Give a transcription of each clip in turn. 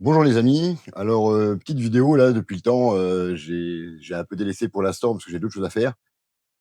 Bonjour les amis. Alors, petite vidéo là depuis le temps, j'ai un peu délaissé pour l'instant parce que j'ai d'autres choses à faire.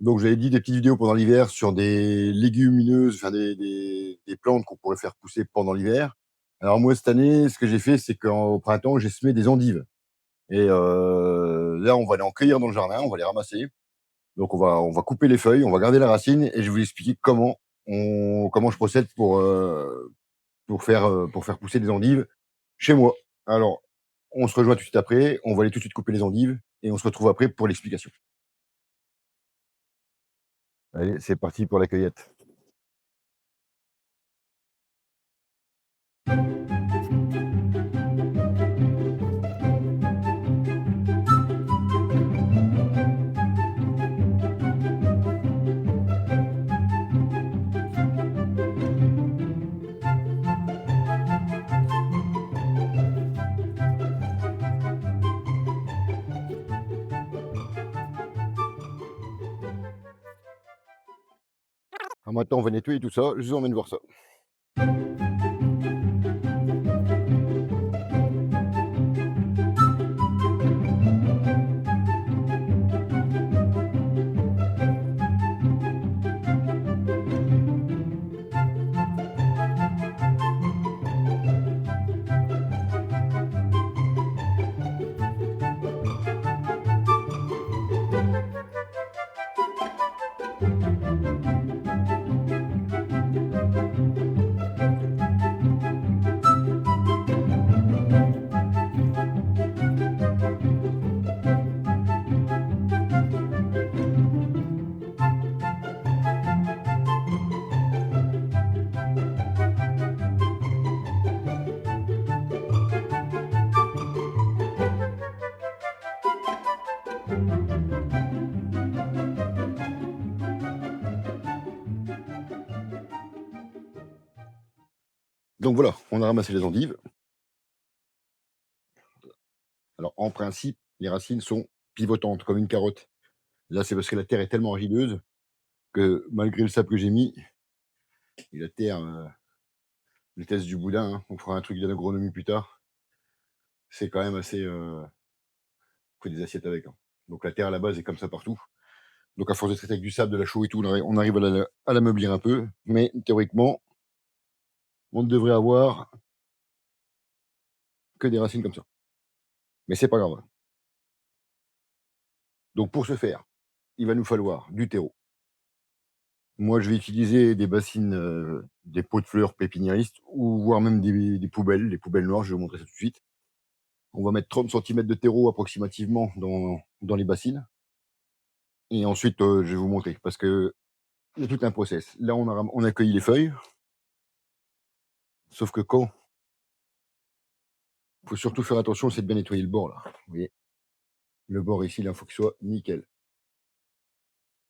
Donc j'avais dit des petites vidéos pendant l'hiver sur des légumineuses, enfin des plantes qu'on pourrait faire pousser pendant l'hiver. Alors moi cette année, ce que j'ai fait, c'est qu'au printemps, j'ai semé des endives et là, on va aller en cueillir dans le jardin, on va les ramasser. Donc on va couper les feuilles, on va garder la racine et je vais vous expliquer comment je procède pour faire pousser des endives chez moi. Alors, on se rejoint tout de suite après, on va aller tout de suite couper les endives et on se retrouve après pour l'explication. Allez, c'est parti pour la cueillette. Alors maintenant, on va nettoyer tout ça, je vous emmène voir ça. Donc voilà, on a ramassé les endives. Alors en principe, les racines sont pivotantes comme une carotte. Là, c'est parce que la terre est tellement argileuse que malgré le sable que j'ai mis et la terre, le test du boudin, hein, on fera un truc d'agronomie plus tard, c'est quand même assez, faut des assiettes avec, hein. Donc la terre à la base est comme ça partout. Donc à force de traiter avec du sable, de la chaux et tout, on arrive à l'ameublir un peu, mais théoriquement, on ne devrait avoir que des racines comme ça. Mais c'est pas grave. Donc pour ce faire, il va nous falloir du terreau. Moi, je vais utiliser des bassines, des pots de fleurs pépiniéristes ou voire même des poubelles noires, je vais vous montrer ça tout de suite. On va mettre 30 centimètres de terreau approximativement dans les bassines et ensuite, je vais vous montrer parce qu'il y a tout un process. Là, on a cueilli les feuilles, sauf que quand faut surtout faire attention, c'est de bien nettoyer le bord là. Vous voyez? Le bord ici, là, faut qu'il soit nickel.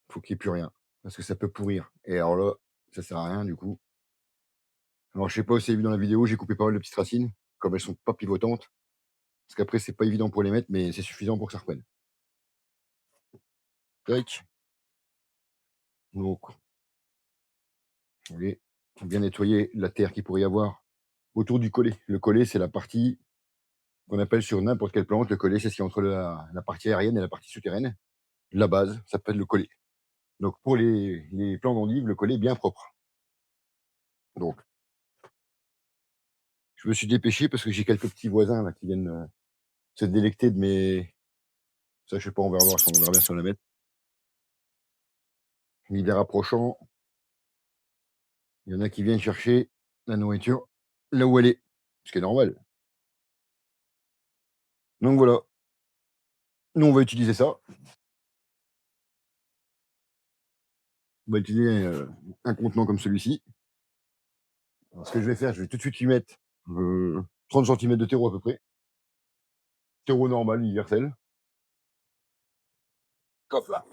Faut qu'il y ait plus rien parce que ça peut pourrir et alors là, ça sert à rien du coup. Alors je sais pas si vous avez vu dans la vidéo, j'ai coupé pas mal de petites racines, comme elles sont pas pivotantes, parce qu'après c'est pas évident pour les mettre, mais c'est suffisant pour que ça reprenne. Tac, donc vous voyez, faut bien nettoyer la terre qu'il pourrait y avoir autour du collet. Le collet, c'est la partie qu'on appelle sur n'importe quelle plante, le collet, c'est ce qui est entre la partie aérienne et la partie souterraine. La base, ça s'appelle le collet. Donc pour les plants d'endives, le collet est bien propre. Donc je me suis dépêché parce que j'ai quelques petits voisins là qui viennent, se délecter de mes ça je sais pas, on verra bien si on la met. L'hiver approchant, il y en a qui viennent chercher la nourriture là où elle est, ce qui est normal. Donc voilà, nous on va utiliser ça. On va utiliser, un contenant comme celui-ci. Alors ce que je vais faire, je vais tout de suite lui mettre, 30 centimètres de terreau à peu près. Terreau normal, universel. Hop là.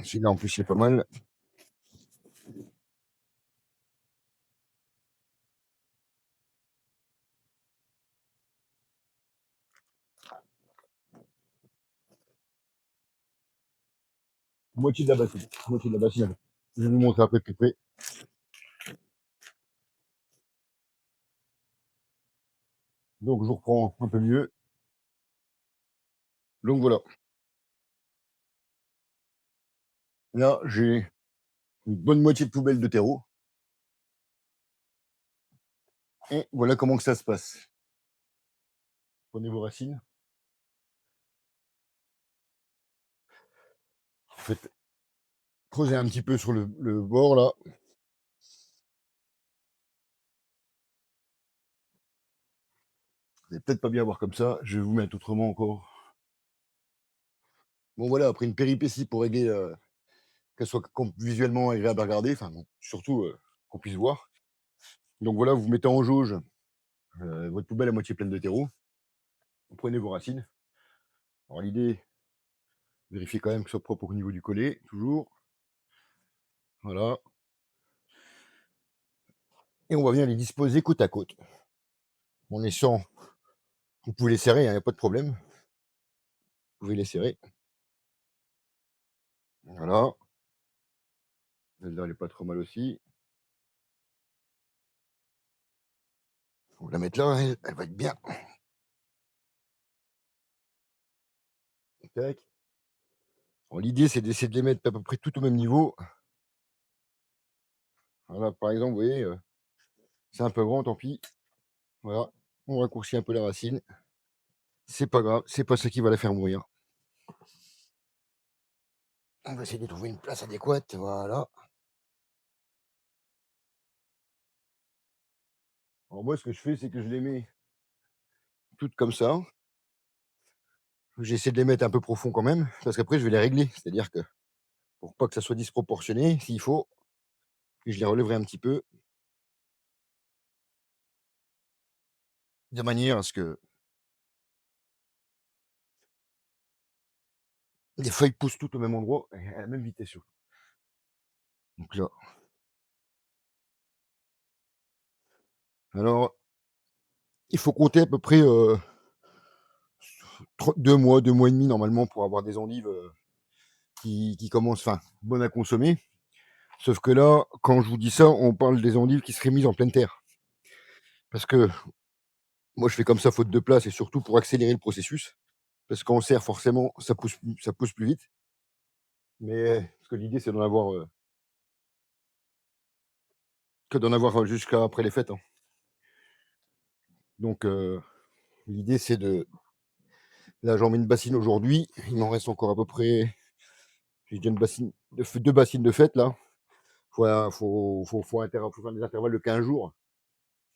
Celui-là en plus il est pas mal. Moitié de la bassine, moitié de la bassine. Je vais vous montrer après de plus près. Donc je vous reprends un peu mieux. Donc voilà, là j'ai une bonne moitié de poubelle de terreau et voilà comment que ça se passe. Prenez vos racines, vous faites creuser un petit peu sur le bord là. Vous allez peut-être pas bien voir comme ça, je vais vous mettre autrement encore. Bon voilà, après une péripétie pour régler, qu'elle soit visuellement agréable à regarder, enfin bon, surtout qu'on puisse voir. Donc voilà, vous mettez en jauge votre poubelle à moitié pleine de terreau, vous prenez vos racines. Alors l'idée, vérifiez quand même que ce soit propre au niveau du collet, toujours. Voilà. Et on va venir les disposer côte à côte. En laissant, vous pouvez les serrer, il n'y a pas de problème. Vous pouvez les serrer. Voilà. Celle-là, elle n'est pas trop mal aussi. On va la mettre là, elle va être bien. Tac. Bon, l'idée, c'est d'essayer de les mettre à peu près tout au même niveau. Voilà, par exemple, vous voyez, c'est un peu grand, tant pis. Voilà. On raccourcit un peu la racine. C'est pas grave, c'est pas ça qui va la faire mourir. On va essayer de trouver une place adéquate. Voilà. Alors moi, ce que je fais, c'est que je les mets toutes comme ça. J'essaie de les mettre un peu profond quand même, parce qu'après, je vais les régler. C'est-à-dire que pour pas que ça soit disproportionné, s'il faut, puis je les relèverai un petit peu, de manière à ce que les feuilles poussent toutes au même endroit et à la même vitesse surtout. Donc là, alors, il faut compter à peu près 2 mois, 2 mois et demi normalement pour avoir des endives qui commencent, enfin, bonnes à consommer. Sauf que là, quand je vous dis ça, on parle des endives qui seraient mises en pleine terre. Parce que moi, je fais comme ça faute de place et surtout pour accélérer le processus. Parce qu'en serre, forcément, ça pousse plus vite. Mais parce que l'idée, c'est d'en avoir jusqu'à après les fêtes, hein. Donc, l'idée, c'est de. Là, j'en mets une bassine aujourd'hui. Il m'en reste encore à peu près. J'ai déjà une bassine, deux bassines de fête là. Faut faire des intervalles de 15 jours.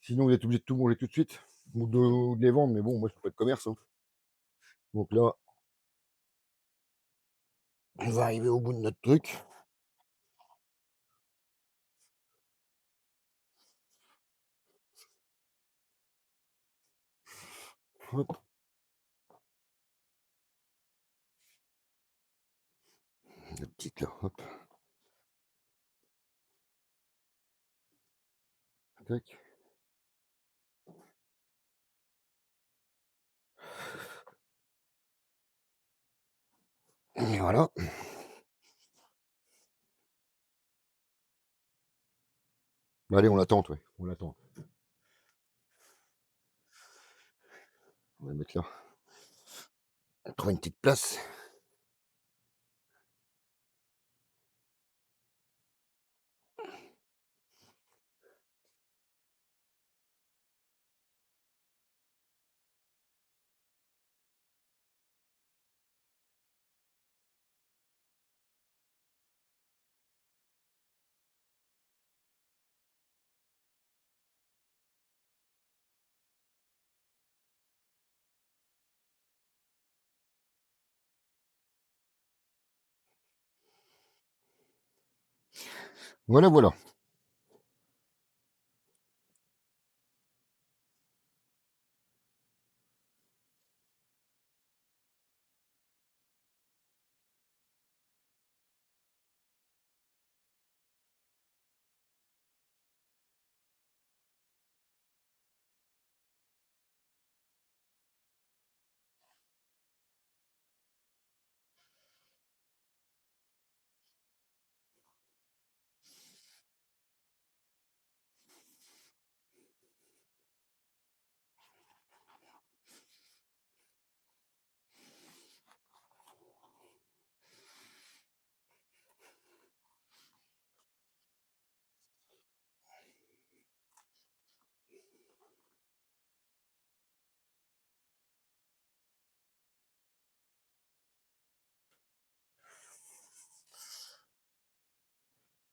Sinon, vous êtes obligé de tout manger tout de suite. Ou de les vendre. Mais bon, moi, je fais pas de commerce, hein. Donc là, on va arriver au bout de notre truc. Hop, la petite là. Hop, tac. Et voilà. Bah, allez, on l'attend, ouais. On l'attend. On va le mettre là. On trouve une petite place. Voilà, voilà.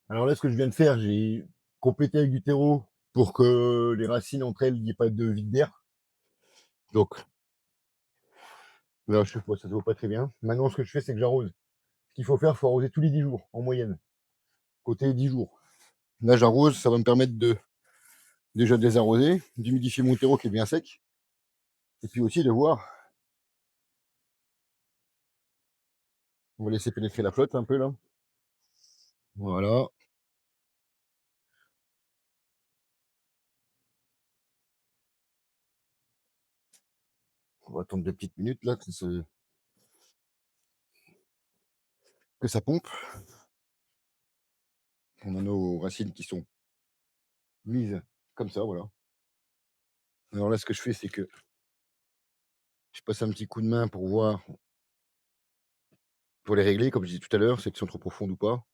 Alors là, ce que je viens de faire, j'ai complété avec du terreau pour que les racines entre elles, il n'y ait pas de vide d'air. Donc là, je sais pas, ça se voit pas très bien. Maintenant, ce que je fais, c'est que j'arrose. Ce qu'il faut faire, il faut arroser tous les 10 jours, en moyenne. Côté 10 jours. Là, j'arrose, ça va me permettre de déjà de désarroser, d'humidifier mon terreau qui est bien sec, et puis aussi de voir. On va laisser pénétrer la flotte un peu là. Voilà. On va attendre 2 petites minutes là que ça pompe. On a nos racines qui sont mises comme ça, voilà. Alors là, ce que je fais, c'est que je passe un petit coup de main pour voir, pour les régler, comme je disais tout à l'heure, c'est qu'elles sont trop profondes ou pas.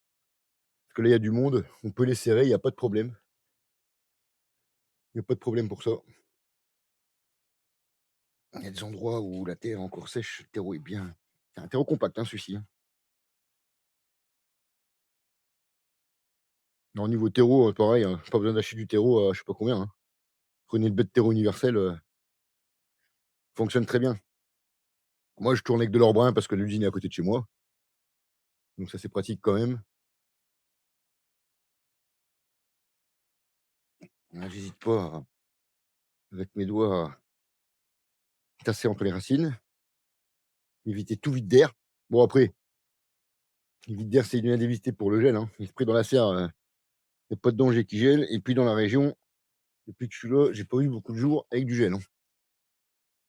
Parce que là, il y a du monde, on peut les serrer, il n'y a pas de problème. Il n'y a pas de problème pour ça. Il y a des endroits où la terre est encore sèche, le terreau est bien. C'est un terreau compact, hein, celui-ci, hein. Alors, au niveau terreau, pareil, hein, pas besoin d'acheter du terreau à je sais pas combien, hein. Prenez le bête terreau universel, fonctionne très bien. Moi, je tourne avec de l'or brun parce que l'usine est à côté de chez moi. Donc ça, c'est pratique quand même. Là, j'hésite pas avec mes doigts à tasser entre les racines, éviter tout vide d'air. Bon, après, le vide d'air, c'est une indemnité pour le gel, hein. Il est pris dans la serre, il n'y a pas de danger qui gèle. Et puis dans la région, depuis que je suis là, j'ai pas eu beaucoup de jours avec du gel, hein.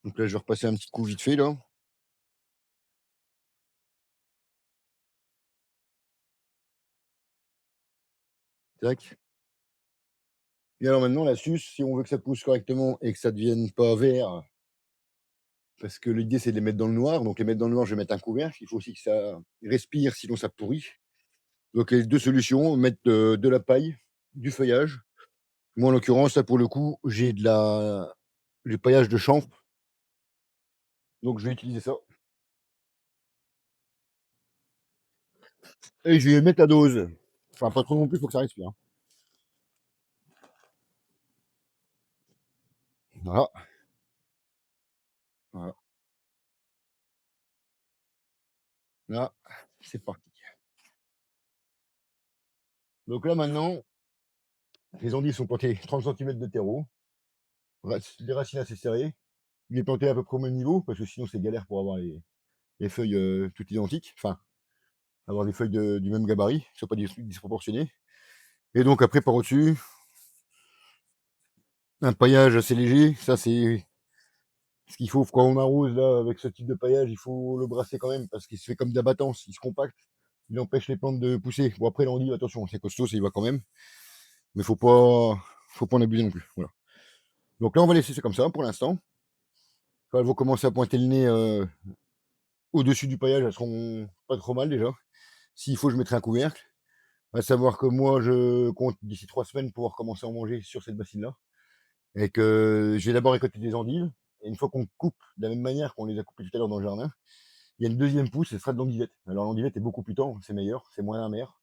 Donc là, je vais repasser un petit coup vite fait, là. Tac. Et alors maintenant, la suce, si on veut que ça pousse correctement et que ça ne devienne pas vert, parce que l'idée, c'est de les mettre dans le noir. Donc les mettre dans le noir, je vais mettre un couvercle. Il faut aussi que ça respire, sinon ça pourrit. Donc les deux solutions, mettre de la paille, du feuillage. Moi, en l'occurrence, là, pour le coup, j'ai du paillage de chanvre, donc je vais utiliser ça. Et je vais mettre la dose. Enfin, pas trop non plus, il faut que ça respire, hein. Voilà, voilà. Là, c'est parti. Donc là, maintenant, les endives sont plantées 30 centimètres de terreau. Les racines assez serrées. Il est planté à peu près au même niveau, parce que sinon, c'est galère pour avoir les feuilles toutes identiques. Enfin, avoir des feuilles du même gabarit, qui ne soient pas disproportionnées. Et donc, après, par au-dessus, un paillage assez léger. Ça, c'est ce qu'il faut quand on arrose là, avec ce type de paillage, il faut le brasser quand même parce qu'il se fait comme d'abattance, il se compacte, il empêche les plantes de pousser. Bon après l'endive, attention, c'est costaud, ça y va quand même, mais faut pas en abuser non plus. Voilà. Donc là on va laisser ça comme ça pour l'instant. Quand elles vont commencer à pointer le nez au-dessus du paillage, elles seront pas trop mal déjà. S'il faut, je mettrai un couvercle. À savoir que moi je compte d'ici 3 semaines pouvoir commencer à en manger sur cette bassine-là. Et que j'ai d'abord récolté des endives. Et une fois qu'on coupe de la même manière qu'on les a coupées tout à l'heure dans le jardin, il y a une deuxième pousse, ce sera de l'andivette. Alors l'andivette est beaucoup plus tendre, c'est meilleur, c'est moins amer.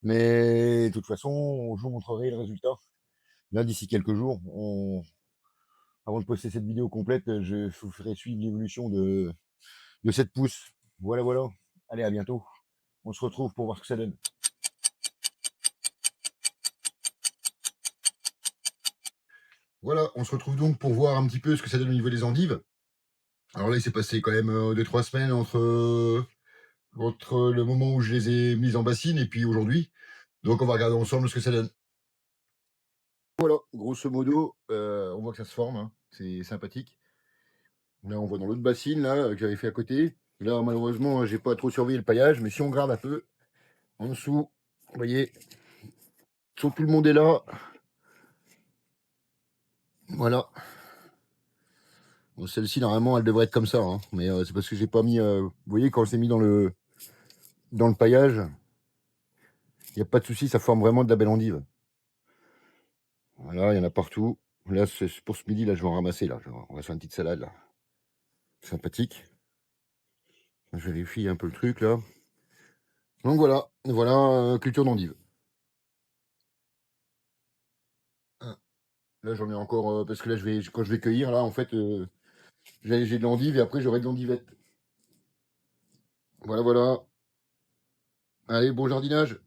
Mais de toute façon, je vous montrerai le résultat. Là, d'ici quelques jours, avant de poster cette vidéo complète, je vous ferai suivre l'évolution de cette pousse. Voilà, voilà. Allez, à bientôt. On se retrouve pour voir ce que ça donne. Voilà, on se retrouve donc pour voir un petit peu ce que ça donne au niveau des endives. Alors là, il s'est passé quand même 2-3 semaines entre le moment où je les ai mises en bassine et puis aujourd'hui. Donc on va regarder ensemble ce que ça donne. Voilà, grosso modo, on voit que ça se forme, hein, c'est sympathique. Là, on voit dans l'autre bassine là, que j'avais fait à côté. Là, malheureusement, j'ai pas trop surveillé le paillage, mais si on regarde un peu en dessous, vous voyez, tout le monde est là. Voilà. Bon, celle-ci, normalement, elle devrait être comme ça, hein, mais c'est parce que j'ai pas mis. Vous voyez, quand c'est mis dans le paillage, il n'y a pas de souci, ça forme vraiment de la belle endive. Voilà, il y en a partout. Là, c'est pour ce midi, là, je vais en ramasser. Là. On va faire une petite salade, là. Sympathique. Je vérifie un peu le truc, là. Donc voilà, voilà, culture d'endive. Là, j'en ai encore, parce que là, quand je vais cueillir, là, en fait, j'ai de l'endive et après, j'aurai de l'endivette. Voilà, voilà. Allez, bon jardinage.